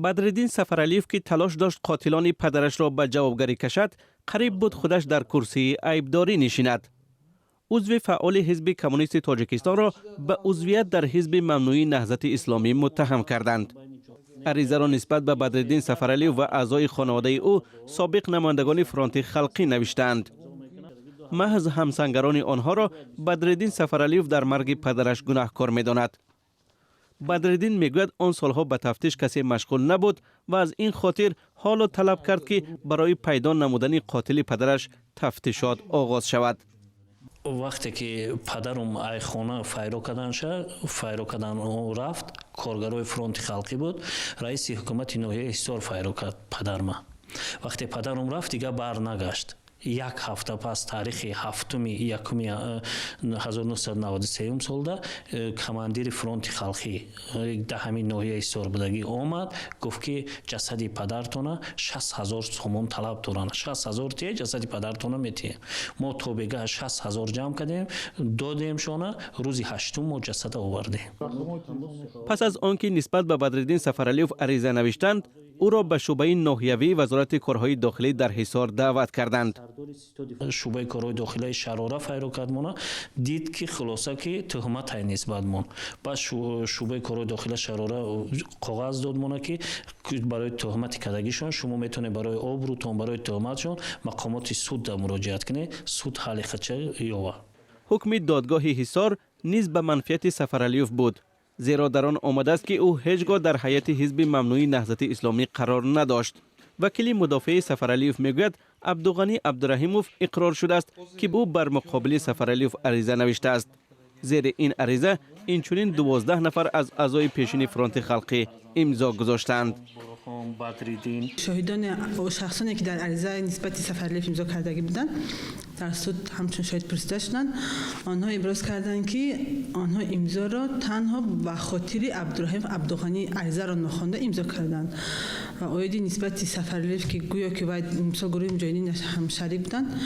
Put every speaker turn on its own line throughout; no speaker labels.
بدرالدین سفرعلیف که تلاش داشت قاتلان پدرش را به جوابگری کشد، قریب بود خودش در کرسی عیبداری نشیند. عضو فعال حزب کمونیست تاجیکستان را به عضویت در حزب ممنوعی نهضت اسلامی متهم کردند. عریضه را نسبت به بدرالدین سفرعلیف و اعضای خانواده او سابق نمایندگان فرانت خلقی نوشتند. محض همسنگران آنها را بدرالدین سفرعلیف در مرگ پدرش گناهکار می‌داند. بدرالدین میگوید آن سالها به تفتیش کسی مشغول نبود و از این خاطر حالا طلب کرد که برای پیدا نمودن قاتل پدرش تفتیشات آغاز شود.
وقتی که پدرم ای خانه فیرو کردن رفت، کارگروی فرانت خلقی بود، رئیس حکومت ناحیه حصار فیرو کرد پدرم. وقتی پدرم رفت دیگه بر نگشت. یک هفته پس تاریخ 7/1/1993 سالدا کماندیر فرانت خلقی در همین ناحیه حصار بودگی آمد، گفت که جسد پدرتون 60,000 سوم طلب دارن، 60,000 تیه جسد پدرتون میتیه. ما تو بگه 60,000 جمع کردیم، دادیم شونه، روزی 8 ما جسد آوردیم.
پس از آنکه نسبت به بدرالدین سفرعلیف عریضه نوشتند، او را به شعبه ناحیوی وزارت کارهای داخلی در حصار دعوت کردند.
شعبه کارهای داخلی شراره فیرو کرد مون، دید که خلاصه که تهمت های نسبت مون. بعد شعبه کارهای داخلی شراره کاغذ داد مون که برای تهمت کردگیشون شما میتونه برای آبروتون، برای تهمتشون مقامات سود مراجعت کنه، سود حل خدشه یاوه.
حکم دادگاه حصار نیز به منفیت سفرعلیف بود، زیرا در آن آمده است که او هیچگاه در هیئت حزب ممنوعی نهضت اسلامی قرار نداشت. وکیل مدافع سفرعلیف میگوید عبدالغنی عبدالرحیموف اقرار شده است که او بر مقابل سفرعلیف عریضه نوشته است. زیر این عریضه اینچنین 12 نفر از اعضای پیشین فرانت خلقی امضا گذاشتند.
شاهدان و شخصانی که در عریضه نسبت سفرعلیف امضا کردگی بودند در سود همچون شاهد پرسیده شدند. آنها ابراز کردند که آنها امضا را تنها به خاطر عبدالرحیم عبدالغنی عریضه را نخوانده امضا کردند و آیدی نسبت سفرعلیف که گویا که باید مثلا گروه مجاهدین هم شریک بودند،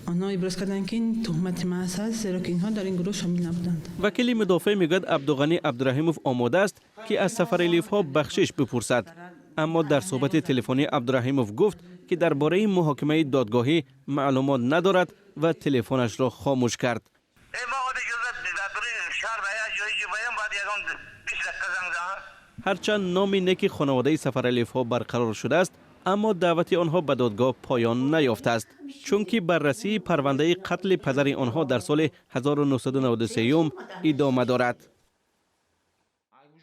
آنها ابراز کردند که این تهمت محض است، زیرا که اینها در این گروه شامل نبودند.
وکیل مدافع میگوید عبدالغنی عبدالرحیموف آماده است که از سفرعلیف ها بخشش بپرسد، اما در صحبت تلفنی عبدالرحیموف گفت که درباره محاکمه دادگاهی معلومات ندارد و تلفنش را خاموش کرد. هرچند نام نیک خانواده سفرعلیف ها برقرار شده است، اما دعوت آنها به دادگاه پایان نیافته است، چون که بررسی پرونده قتل پدر آنها در سال 1993 ادامه دارد.